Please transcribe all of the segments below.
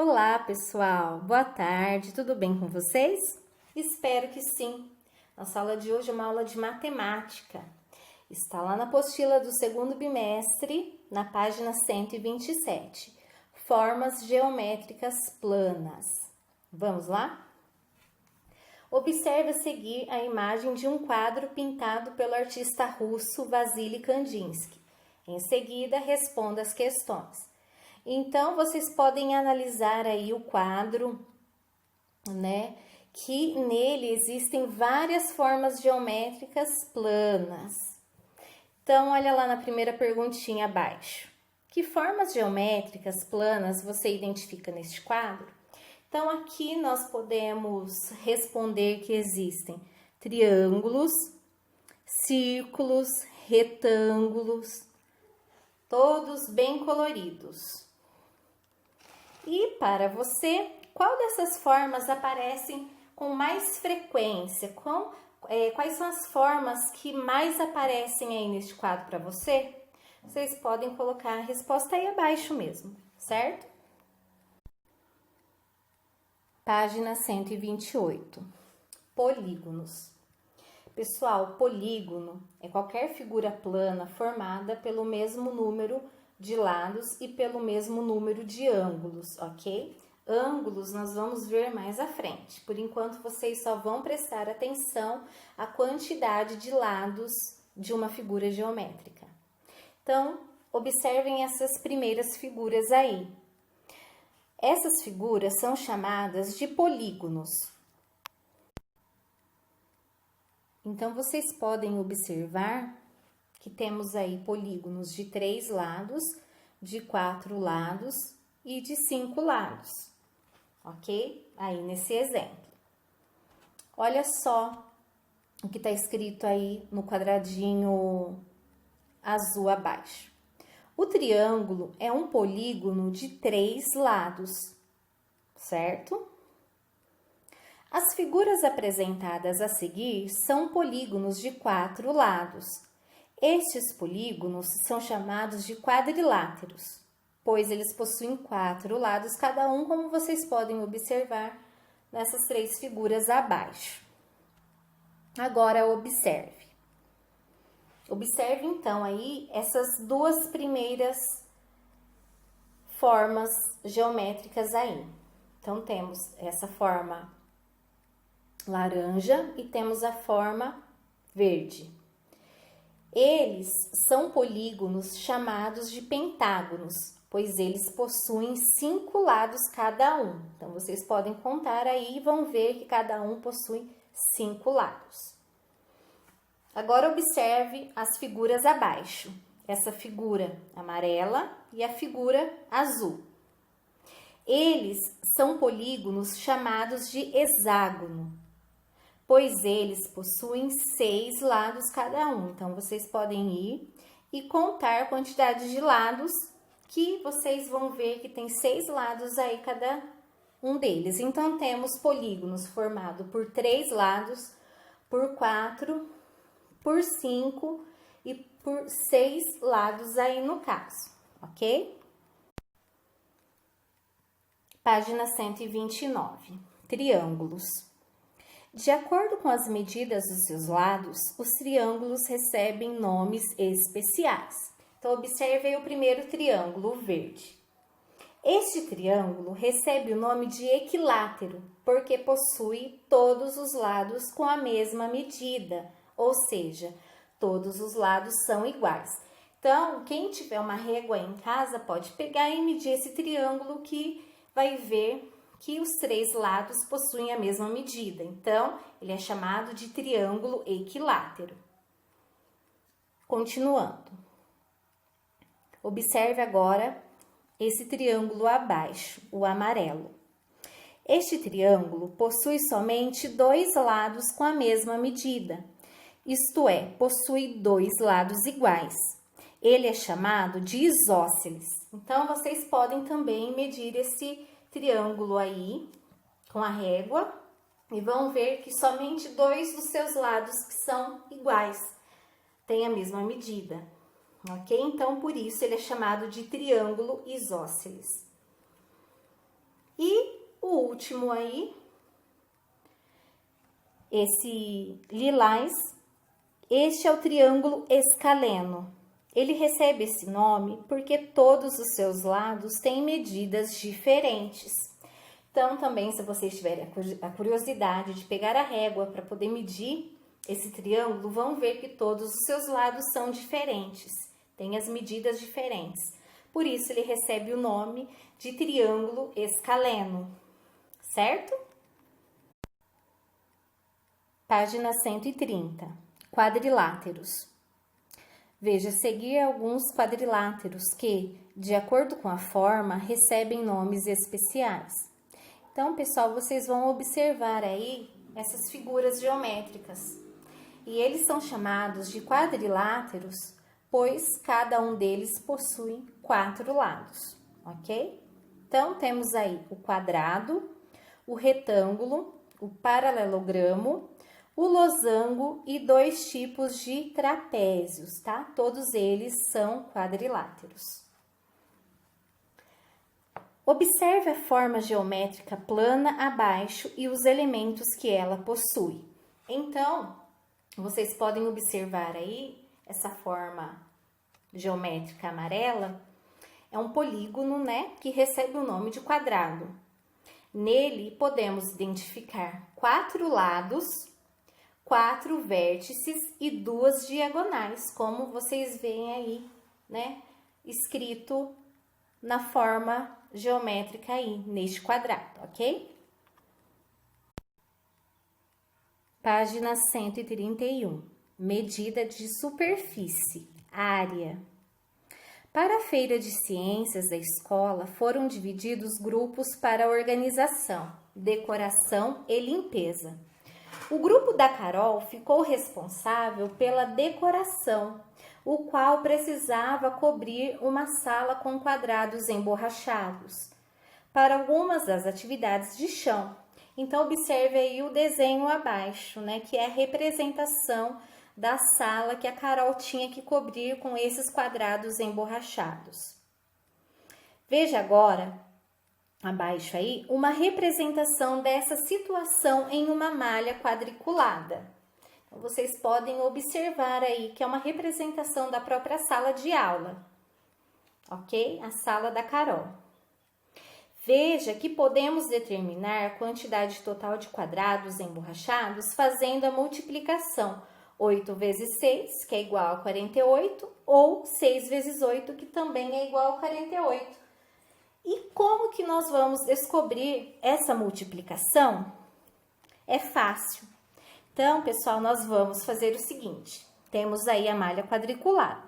Olá, pessoal! Boa tarde, tudo bem com vocês? Espero que sim! Nossa aula de hoje é uma aula de matemática. Está lá na apostila do segundo bimestre, na página 127. Formas geométricas planas. Vamos lá? Observe a seguir a imagem de um quadro pintado pelo artista russo Vassily Kandinsky. Em seguida, responda as questões. Então, vocês podem analisar aí o quadro, né? Que nele existem várias formas geométricas planas. Então, olha lá na primeira perguntinha abaixo. Que formas geométricas planas você identifica neste quadro? Então, aqui nós podemos responder que existem triângulos, círculos, retângulos, todos bem coloridos. E para você, qual dessas formas aparecem com mais frequência? Quais são as formas que mais aparecem aí neste quadro para você? Vocês podem colocar a resposta aí abaixo mesmo, certo? Página 128. Polígonos. Pessoal, polígono é qualquer figura plana formada pelo mesmo número de lados e pelo mesmo número de ângulos, ok? Ângulos nós vamos ver mais à frente. Por enquanto, vocês só vão prestar atenção à quantidade de lados de uma figura geométrica. Então, observem essas primeiras figuras aí. Essas figuras são chamadas de polígonos. Então, vocês podem observar que temos aí polígonos de 3 lados, de 4 lados e de 5 lados, ok? Aí nesse exemplo. Olha só o que está escrito aí no quadradinho azul abaixo. O triângulo é um polígono de 3 lados, certo? As figuras apresentadas a seguir são polígonos de 4 lados. Estes polígonos são chamados de quadriláteros, pois eles possuem 4 lados cada um, como vocês podem observar nessas 3 figuras abaixo. Agora observe. Observe então aí essas duas primeiras formas geométricas aí. Então temos essa forma laranja e temos a forma verde. Eles são polígonos chamados de pentágonos, pois eles possuem 5 lados cada um. Então, vocês podem contar aí e vão ver que cada um possui 5 lados. Agora, observe as figuras abaixo. Essa figura amarela e a figura azul. Eles são polígonos chamados de hexágono, pois eles possuem 6 lados cada um. Então, vocês podem ir e contar a quantidade de lados que vocês vão ver que tem 6 lados aí cada um deles. Então, temos polígonos formados por 3 lados, por 4, por 5 e por 6 lados aí no caso, ok? Página 129. Triângulos. De acordo com as medidas dos seus lados, os triângulos recebem nomes especiais. Então, observe aí o primeiro triângulo, o verde. Este triângulo recebe o nome de equilátero, porque possui todos os lados com a mesma medida, ou seja, todos os lados são iguais. Então, quem tiver uma régua em casa pode pegar e medir esse triângulo que vai ver que os 3 lados possuem a mesma medida. Então, ele é chamado de triângulo equilátero. Continuando. Observe agora esse triângulo abaixo, o amarelo. Este triângulo possui somente 2 lados com a mesma medida. Isto é, possui 2 lados iguais. Ele é chamado de isósceles. Então, vocês podem também medir esse triângulo aí com a régua e vão ver que somente 2 dos seus lados que são iguais, têm a mesma medida, ok? Então, por isso ele é chamado de triângulo isósceles. E o último aí, esse lilás, este é o triângulo escaleno. Ele recebe esse nome porque todos os seus lados têm medidas diferentes. Então, também, se vocês tiverem a curiosidade de pegar a régua para poder medir esse triângulo, vão ver que todos os seus lados são diferentes, têm as medidas diferentes. Por isso, ele recebe o nome de triângulo escaleno, certo? Página 130. Quadriláteros. Veja a seguir alguns quadriláteros que, de acordo com a forma, recebem nomes especiais. Então, pessoal, vocês vão observar aí essas figuras geométricas. E eles são chamados de quadriláteros, pois cada um deles possui 4 lados, ok? Então, temos aí o quadrado, o retângulo, o paralelogramo, o losango e 2 tipos de trapézios, tá? Todos eles são quadriláteros. Observe a forma geométrica plana abaixo e os elementos que ela possui. Então, vocês podem observar aí essa forma geométrica amarela. É um polígono, né, que recebe o nome de quadrado. Nele, podemos identificar 4 lados, 4 vértices e 2 diagonais, como vocês veem aí, né, escrito na forma geométrica aí, neste quadrado, ok? Página 131. Medida de superfície, área. Para a feira de ciências da escola, foram divididos grupos para organização, decoração e limpeza. O grupo da Carol ficou responsável pela decoração, o qual precisava cobrir uma sala com quadrados emborrachados, para algumas das atividades de chão. Então, observe aí o desenho abaixo, né, que é a representação da sala que a Carol tinha que cobrir com esses quadrados emborrachados. Veja agora, abaixo aí, uma representação dessa situação em uma malha quadriculada. Então, vocês podem observar aí que é uma representação da própria sala de aula, ok? A sala da Carol. Veja que podemos determinar a quantidade total de quadrados emborrachados fazendo a multiplicação 8 vezes 6, que é igual a 48, ou 6 vezes 8, que também é igual a 48. E como que nós vamos descobrir essa multiplicação? É fácil. Então, pessoal, nós vamos fazer o seguinte. Temos aí a malha quadriculada.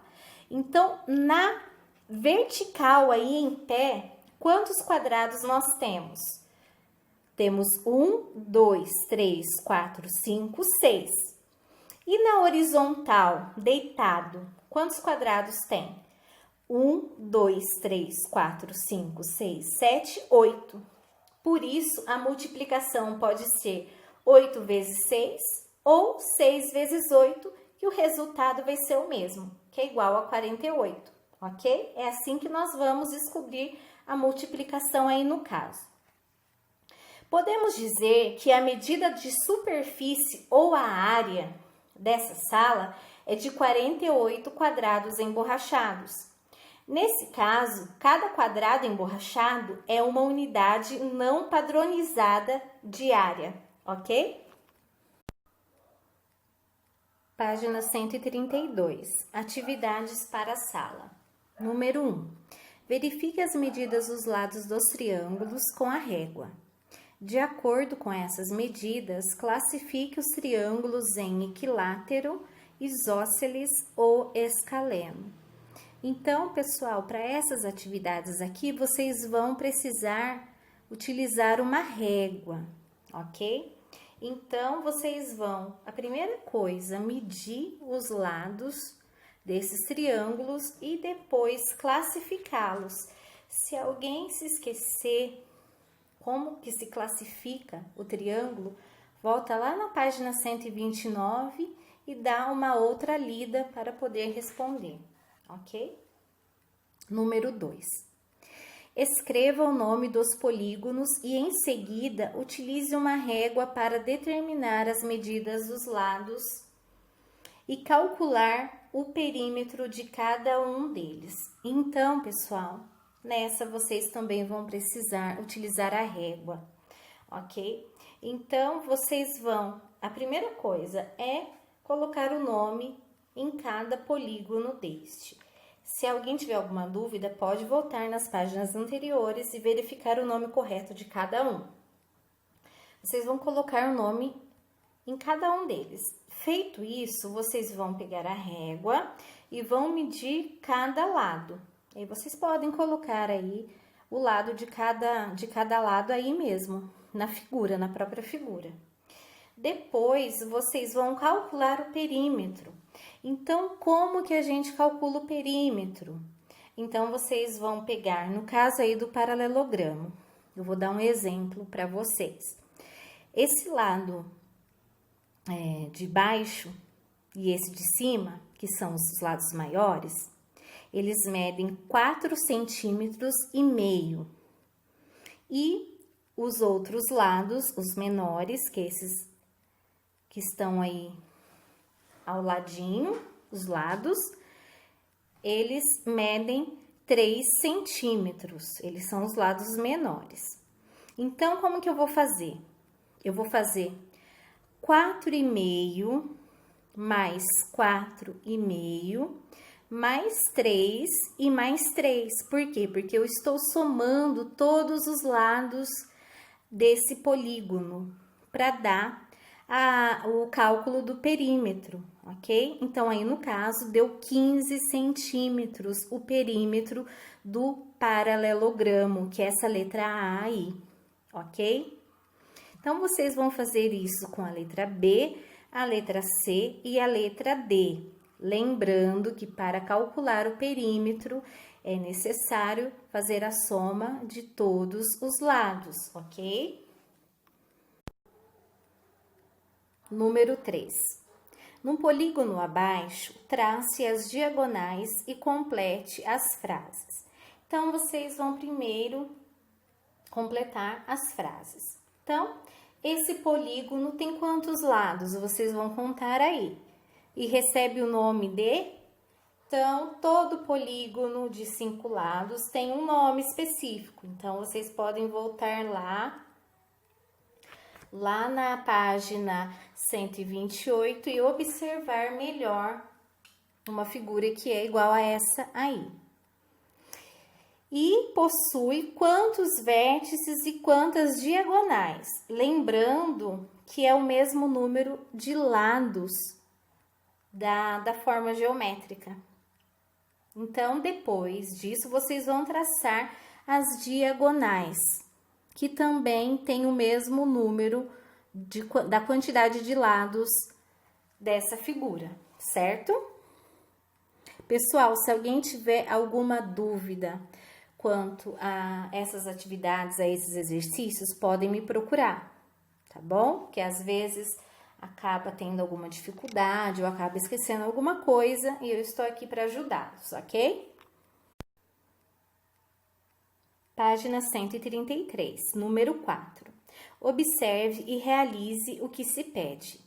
Então, na vertical aí em pé, quantos quadrados nós temos? Temos 1, 2, 3, 4, 5, 6. E na horizontal, deitado, quantos quadrados tem? 1, 2, 3, 4, 5, 6, 7, 8. Por isso, a multiplicação pode ser 8 vezes 6 ou 6 vezes 8, que o resultado vai ser o mesmo, que é igual a 48, ok? É assim que nós vamos descobrir a multiplicação aí no caso. Podemos dizer que a medida de superfície ou a área dessa sala é de 48 quadrados emborrachados. Nesse caso, cada quadrado emborrachado é uma unidade não padronizada de área, ok? Página 132. Atividades para a sala. Número 1. Verifique as medidas dos lados dos triângulos com a régua. De acordo com essas medidas, classifique os triângulos em equilátero, isósceles ou escaleno. Então, pessoal, para essas atividades aqui, vocês vão precisar utilizar uma régua, ok? Então, vocês vão, a primeira coisa, medir os lados desses triângulos e depois classificá-los. Se alguém se esquecer como que se classifica o triângulo, volta lá na página 129 e dá uma outra lida para poder responder, ok? Número 2. Escreva o nome dos polígonos e, em seguida, utilize uma régua para determinar as medidas dos lados e calcular o perímetro de cada um deles. Então, pessoal, nessa vocês também vão precisar utilizar a régua, ok? Então, vocês vão... A primeira coisa é colocar o nome em cada polígono deste. Se alguém tiver alguma dúvida, pode voltar nas páginas anteriores e verificar o nome correto de cada um. Vocês vão colocar o nome em cada um deles. Feito isso, vocês vão pegar a régua e vão medir cada lado. E vocês podem colocar aí o lado de cada lado aí mesmo, na figura, na própria figura. Depois, vocês vão calcular o perímetro. Então, como que a gente calcula o perímetro? Então, vocês vão pegar, no caso aí do paralelogramo, eu vou dar um exemplo para vocês. Esse lado de baixo e esse de cima, que são os lados maiores, eles medem 4,5 centímetros. E os outros lados, os menores, que esses que estão aí ao ladinho, os lados, eles medem 3 centímetros. Eles são os lados menores. Então, como que eu vou fazer? Eu vou fazer 4,5 mais 4,5 mais 3 e mais 3. Por quê? Porque eu estou somando todos os lados desse polígono para dar o cálculo do perímetro, ok? Então, aí no caso, deu 15 centímetros o perímetro do paralelogramo, que é essa letra A aí, ok? Então, vocês vão fazer isso com a letra B, a letra C e a letra D. Lembrando que para calcular o perímetro é necessário fazer a soma de todos os lados, ok? Número 3. No polígono abaixo, trace as diagonais e complete as frases. Então, vocês vão primeiro completar as frases. Então, esse polígono tem quantos lados? Vocês vão contar aí. E recebe o nome de... Então, todo polígono de 5 lados tem um nome específico. Então, vocês podem voltar lá na página 128 e observar melhor uma figura que é igual a essa aí. E possui quantos vértices e quantas diagonais? Lembrando que é o mesmo número de lados da forma geométrica. Então, depois disso, vocês vão traçar as diagonais, que também tem o mesmo número da quantidade de lados dessa figura, certo? Pessoal, se alguém tiver alguma dúvida quanto a essas atividades, a esses exercícios, podem me procurar, tá bom? Que às vezes acaba tendo alguma dificuldade ou acaba esquecendo alguma coisa e eu estou aqui para ajudá-los, ok? Página 133, número 4. Observe e realize o que se pede.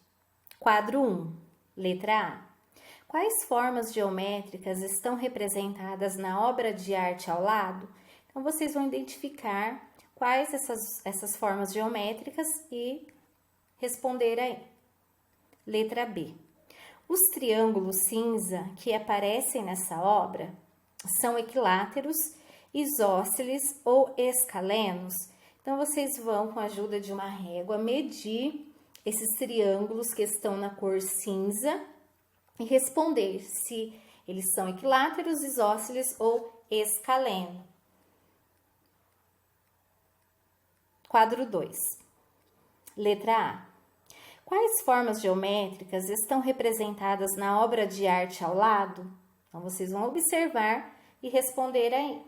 Quadro 1, letra A. Quais formas geométricas estão representadas na obra de arte ao lado? Então, vocês vão identificar quais essas formas geométricas e responder aí. Letra B. Os triângulos cinza que aparecem nessa obra são equiláteros, isósceles ou escalenos. Então, vocês vão, com a ajuda de uma régua, medir esses triângulos que estão na cor cinza e responder se eles são equiláteros, isósceles ou escaleno. Quadro 2. Letra A. Quais formas geométricas estão representadas na obra de arte ao lado? Então, vocês vão observar e responder aí.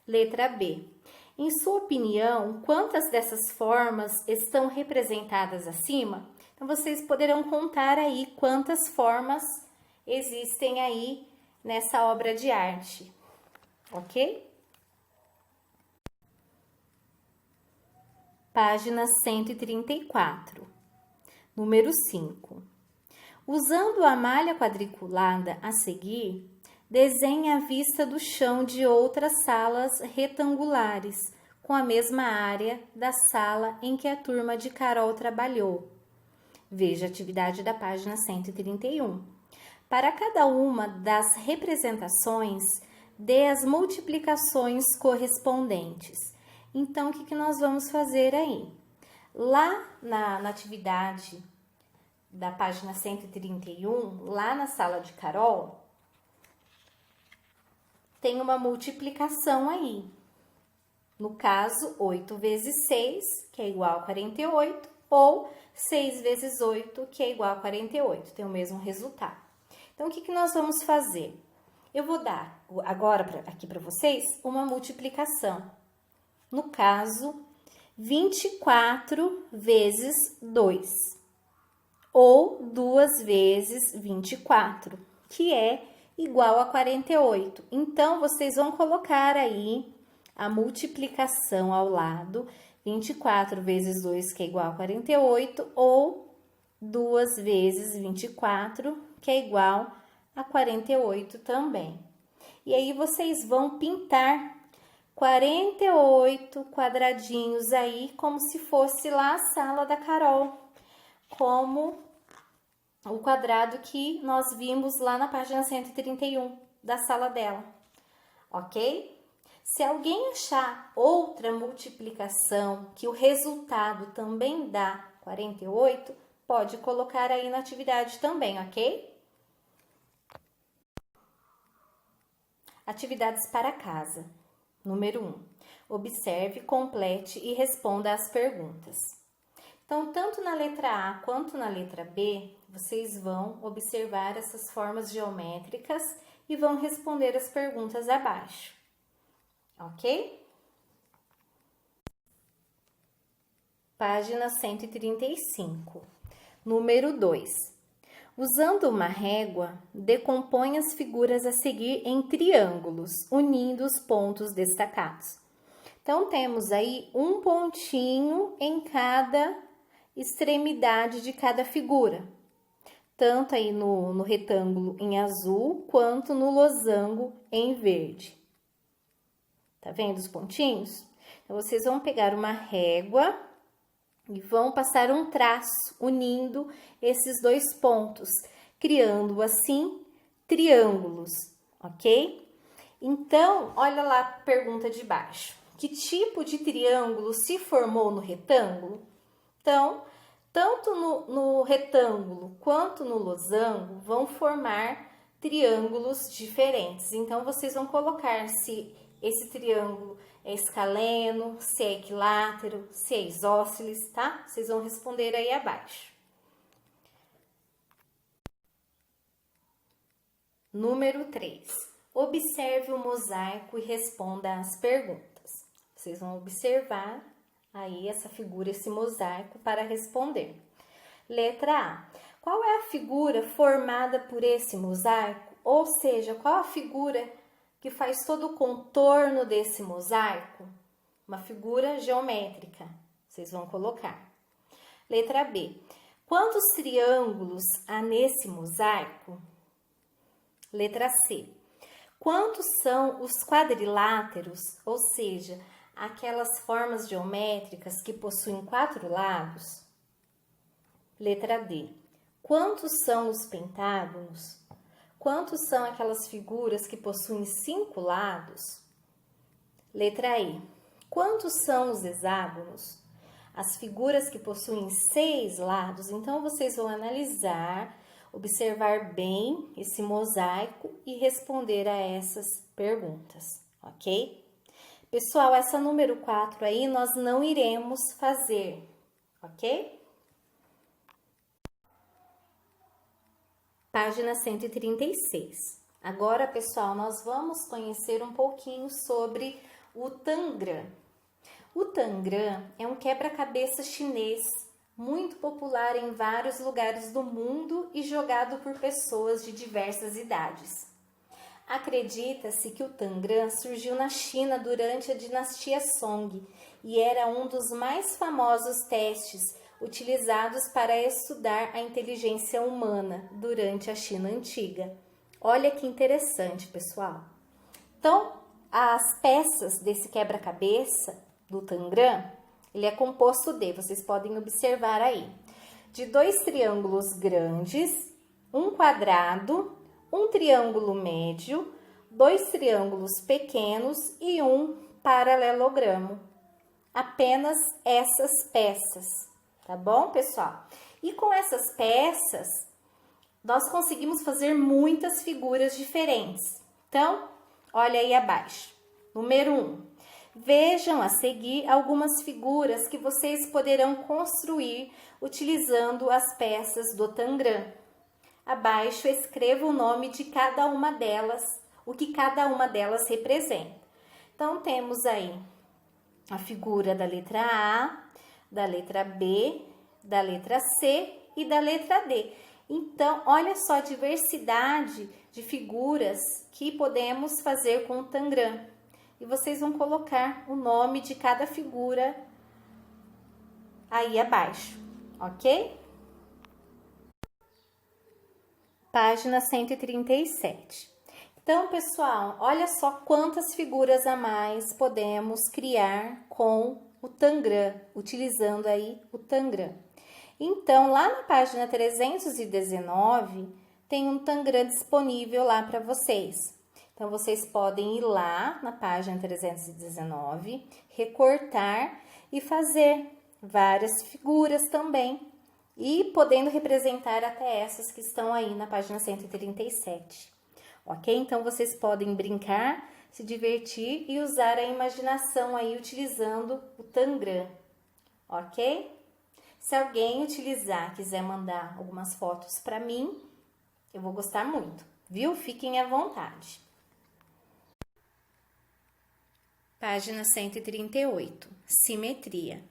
Letra B. Em sua opinião, quantas dessas formas estão representadas acima? Então, vocês poderão contar aí quantas formas existem aí nessa obra de arte, ok? página 134. Número 5. Usando a malha quadriculada a seguir, desenhe a vista do chão de outras salas retangulares, com a mesma área da sala em que a turma de Carol trabalhou. Veja a atividade da página 131. Para cada uma das representações, dê as multiplicações correspondentes. Então, o que nós vamos fazer aí? Lá na atividade da página 131, lá na sala de Carol, tem uma multiplicação aí. No caso, 8 vezes 6, que é igual a 48, ou 6 vezes 8, que é igual a 48, tem o mesmo resultado. Então, o que nós vamos fazer? Eu vou dar agora aqui para vocês uma multiplicação. No caso, 24 vezes 2, ou 2 vezes 24, que é igual a 48. Então, vocês vão colocar aí a multiplicação ao lado, 24 vezes 2, que é igual a 48, ou 2 vezes 24, que é igual a 48 também. E aí, vocês vão pintar 48 quadradinhos aí, como se fosse lá a sala da Carol, como o quadrado que nós vimos lá na página 131 da sala dela, ok? Se alguém achar outra multiplicação que o resultado também dá 48, pode colocar aí na atividade também, ok? Atividades para casa. Número 1. Observe, complete e responda às perguntas. Então, tanto na letra A quanto na letra B, vocês vão observar essas formas geométricas e vão responder as perguntas abaixo. Ok? Página 135. Número 2. Usando uma régua, decompõe as figuras a seguir em triângulos, unindo os pontos destacados. Então, temos aí um pontinho em cada extremidade de cada figura, tanto aí no retângulo em azul, quanto no losango em verde. Tá vendo os pontinhos? Então, vocês vão pegar uma régua e vão passar um traço unindo esses dois pontos, criando assim triângulos, ok? Então, olha lá a pergunta de baixo. Que tipo de triângulo se formou no retângulo? Então, tanto no retângulo quanto no losango vão formar triângulos diferentes. Então, vocês vão colocar se esse triângulo é escaleno, se é equilátero, se é isósceles, tá? Vocês vão responder aí abaixo. Número 3. Observe o mosaico e responda às perguntas. Vocês vão observar aí essa figura, esse mosaico, para responder. Letra A. Qual é a figura formada por esse mosaico? Ou seja, qual a figura que faz todo o contorno desse mosaico? Uma figura geométrica, vocês vão colocar. Letra B. Quantos triângulos há nesse mosaico? Letra C. Quantos são os quadriláteros, ou seja, aquelas formas geométricas que possuem 4 lados? Letra D. Quantos são os pentágonos? Quantos são aquelas figuras que possuem 5 lados? Letra E. Quantos são os hexágonos? As figuras que possuem 6 lados. Então, vocês vão analisar, observar bem esse mosaico e responder a essas perguntas, ok? Pessoal, essa número 4 aí nós não iremos fazer, ok? Página 136. Agora, pessoal, nós vamos conhecer um pouquinho sobre o Tangram. O Tangram é um quebra-cabeça chinês muito popular em vários lugares do mundo e jogado por pessoas de diversas idades. Acredita-se que o Tangram surgiu na China durante a dinastia Song e era um dos mais famosos testes utilizados para estudar a inteligência humana durante a China antiga. Olha que interessante, pessoal. Então, as peças desse quebra-cabeça do Tangram, ele é composto de, vocês podem observar aí, de 2 triângulos grandes, um quadrado, um triângulo médio, 2 triângulos pequenos e um paralelogramo. Apenas essas peças, tá bom, pessoal? E com essas peças, nós conseguimos fazer muitas figuras diferentes. Então, olha aí abaixo. Número 1. Vejam a seguir algumas figuras que vocês poderão construir utilizando as peças do Tangram. Abaixo escreva o nome de cada uma delas, o que cada uma delas representa. Então, temos aí a figura da letra A, da letra B, da letra C e da letra D. Então, olha só a diversidade de figuras que podemos fazer com o Tangram. E vocês vão colocar o nome de cada figura aí abaixo, ok? Página 137. Então, pessoal, olha só quantas figuras a mais podemos criar com o Tangram, utilizando aí o Tangram. Então, lá na página 319, tem um Tangram disponível lá para vocês. Então, vocês podem ir lá na página 319, recortar e fazer várias figuras também. E podendo representar até essas que estão aí na página 137. Ok? Então, vocês podem brincar, se divertir e usar a imaginação aí utilizando o Tangram. Ok? Se alguém utilizar, quiser mandar algumas fotos para mim, eu vou gostar muito, viu? Fiquem à vontade. Página 138. Simetria.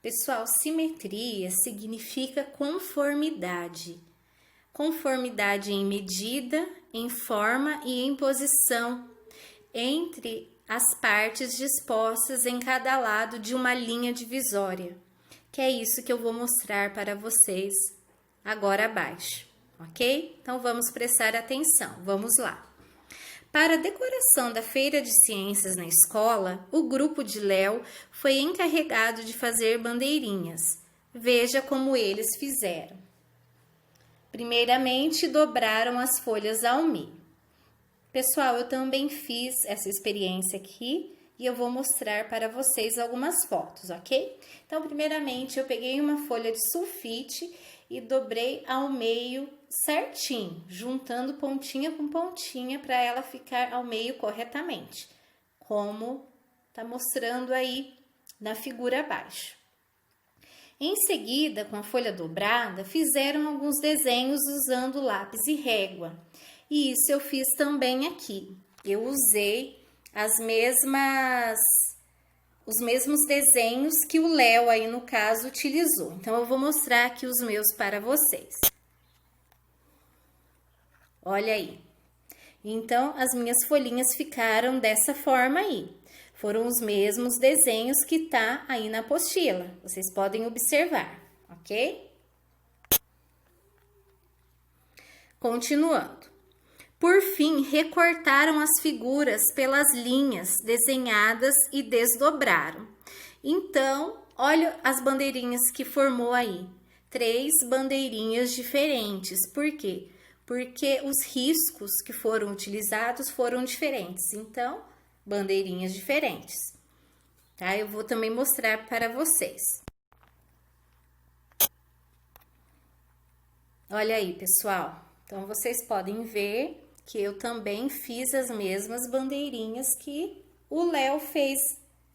Pessoal, simetria significa conformidade. Conformidade em medida, em forma e em posição entre as partes dispostas em cada lado de uma linha divisória, que é isso que eu vou mostrar para vocês agora abaixo, ok? Então, vamos prestar atenção, vamos lá. Para a decoração da Feira de Ciências na escola, o grupo de Léo foi encarregado de fazer bandeirinhas. Veja como eles fizeram. Primeiramente, dobraram as folhas ao meio. Pessoal, eu também fiz essa experiência aqui e eu vou mostrar para vocês algumas fotos, ok? Então, primeiramente, eu peguei uma folha de sulfite e dobrei ao meio certinho, juntando pontinha com pontinha para ela ficar ao meio corretamente, como tá mostrando aí na figura abaixo. Em seguida, com a folha dobrada, fizeram alguns desenhos usando lápis e régua. E isso eu fiz também aqui. Eu usei os mesmos desenhos que o Léo aí no caso utilizou. Então, eu vou mostrar aqui os meus para vocês. Olha aí. Então, as minhas folhinhas ficaram dessa forma aí. Foram os mesmos desenhos que tá aí na apostila. Vocês podem observar, ok? Continuando. Por fim, recortaram as figuras pelas linhas desenhadas e desdobraram. Então, olha as bandeirinhas que formou aí. 3 bandeirinhas diferentes. Por quê? Porque os riscos que foram utilizados foram diferentes. Então, bandeirinhas diferentes. Tá? Eu vou também mostrar para vocês. Olha aí, pessoal. Então, vocês podem ver que eu também fiz as mesmas bandeirinhas que o Léo fez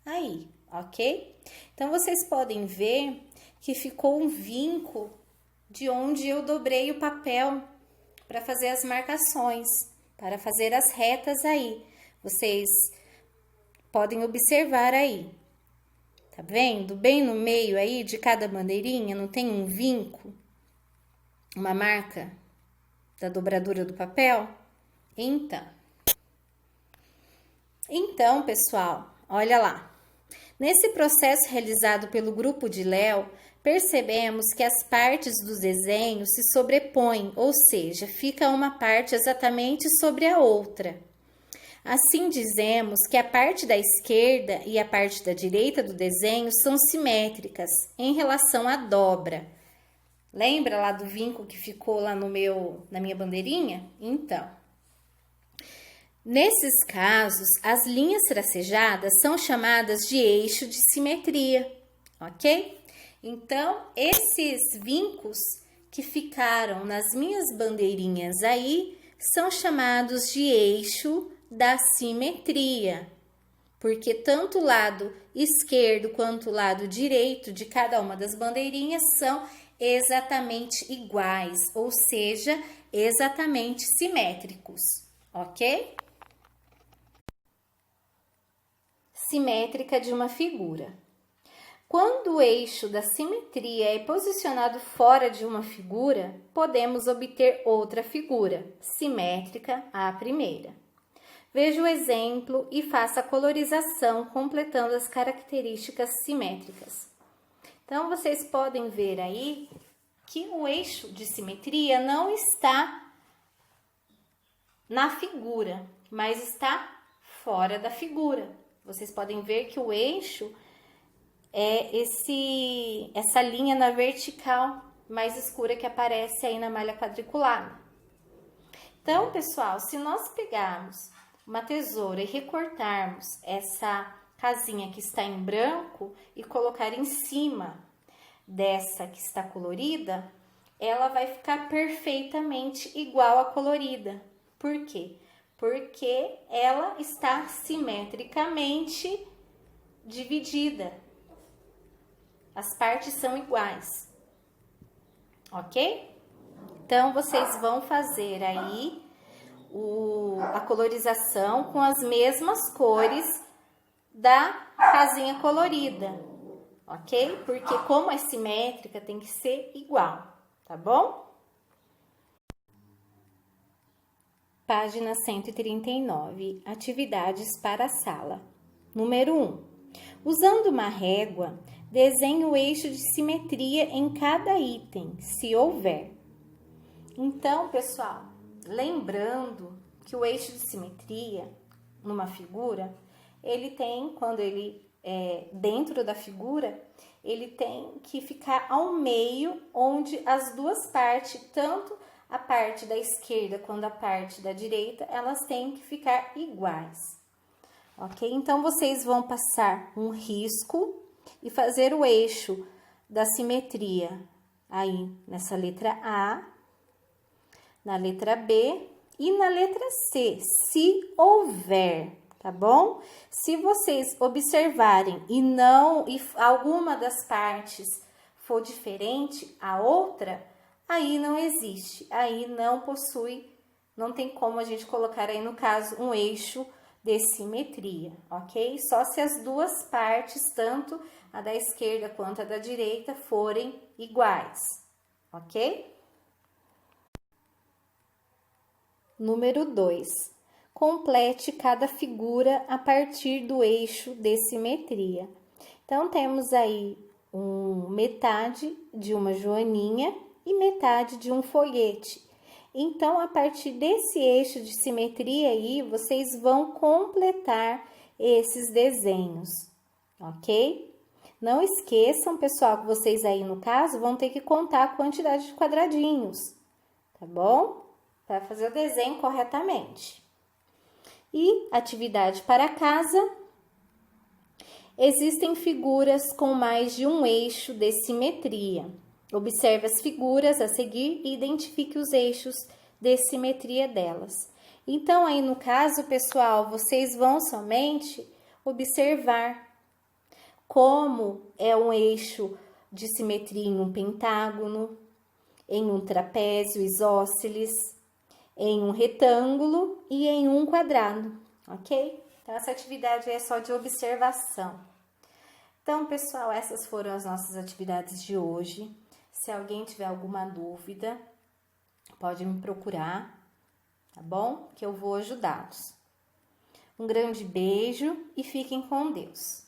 aí, ok? Então, vocês podem ver que ficou um vinco de onde eu dobrei o papel para fazer as marcações, para fazer as retas aí. Vocês podem observar aí. Tá vendo? Bem no meio aí de cada bandeirinha, não tem um vinco? Uma marca da dobradura do papel? Então, pessoal, olha lá. Nesse processo realizado pelo grupo de Léo, percebemos que as partes dos desenhos se sobrepõem, ou seja, fica uma parte exatamente sobre a outra. Assim, dizemos que a parte da esquerda e a parte da direita do desenho são simétricas em relação à dobra. Lembra lá do vinco que ficou lá na minha bandeirinha? Então, nesses casos, as linhas tracejadas são chamadas de eixo de simetria, ok? Então, esses vincos que ficaram nas minhas bandeirinhas aí são chamados de eixo da simetria, porque tanto o lado esquerdo quanto o lado direito de cada uma das bandeirinhas são exatamente iguais, ou seja, exatamente simétricos, ok? Simétrica de uma figura. Quando o eixo da simetria é posicionado fora de uma figura, podemos obter outra figura, simétrica à primeira. Veja o exemplo e faça a colorização, completando as características simétricas. Então, vocês podem ver aí que o eixo de simetria não está na figura, mas está fora da figura. Vocês podem ver que o eixo é essa linha na vertical mais escura que aparece aí na malha quadriculada. Então, pessoal, se nós pegarmos uma tesoura e recortarmos essa casinha que está em branco e colocar em cima dessa que está colorida, ela vai ficar perfeitamente igual à colorida. Por quê? Porque ela está simetricamente dividida. As partes são iguais, ok? Então, vocês vão fazer aí a colorização com as mesmas cores da casinha colorida, ok? Porque como é simétrica, tem que ser igual, tá bom? Página 139, atividades para a sala. Número 1. Usando uma régua, desenhe o eixo de simetria em cada item, se houver. Então, pessoal, lembrando que o eixo de simetria numa figura, ele tem, quando ele é dentro da figura, ele tem que ficar ao meio, onde as duas partes, tanto a parte da esquerda quanto a parte da direita, elas têm que ficar iguais. Ok? Então, vocês vão passar um risco e fazer o eixo da simetria aí nessa letra A, na letra B e na letra C, se houver, tá bom? Se vocês observarem e alguma das partes for diferente a outra, aí não existe, aí não tem como a gente colocar aí no caso um eixo de simetria, ok? Só se as duas partes, tanto a da esquerda quanto a da direita, forem iguais, ok? Número 2. Complete cada figura a partir do eixo de simetria. Então, temos aí metade de uma joaninha e metade de um folhete. Então, a partir desse eixo de simetria aí, vocês vão completar esses desenhos, ok? Não esqueçam, pessoal, que vocês aí, no caso, vão ter que contar a quantidade de quadradinhos, tá bom? Para fazer o desenho corretamente. E atividade para casa. Existem figuras com mais de um eixo de simetria. Observe as figuras a seguir e identifique os eixos de simetria delas. Então, aí no caso, pessoal, vocês vão somente observar como é um eixo de simetria em um pentágono, em um trapézio isósceles, em um retângulo e em um quadrado, ok? Então, essa atividade é só de observação. Então, pessoal, essas foram as nossas atividades de hoje. Se alguém tiver alguma dúvida, pode me procurar, tá bom? Que eu vou ajudá-los. Um grande beijo e fiquem com Deus.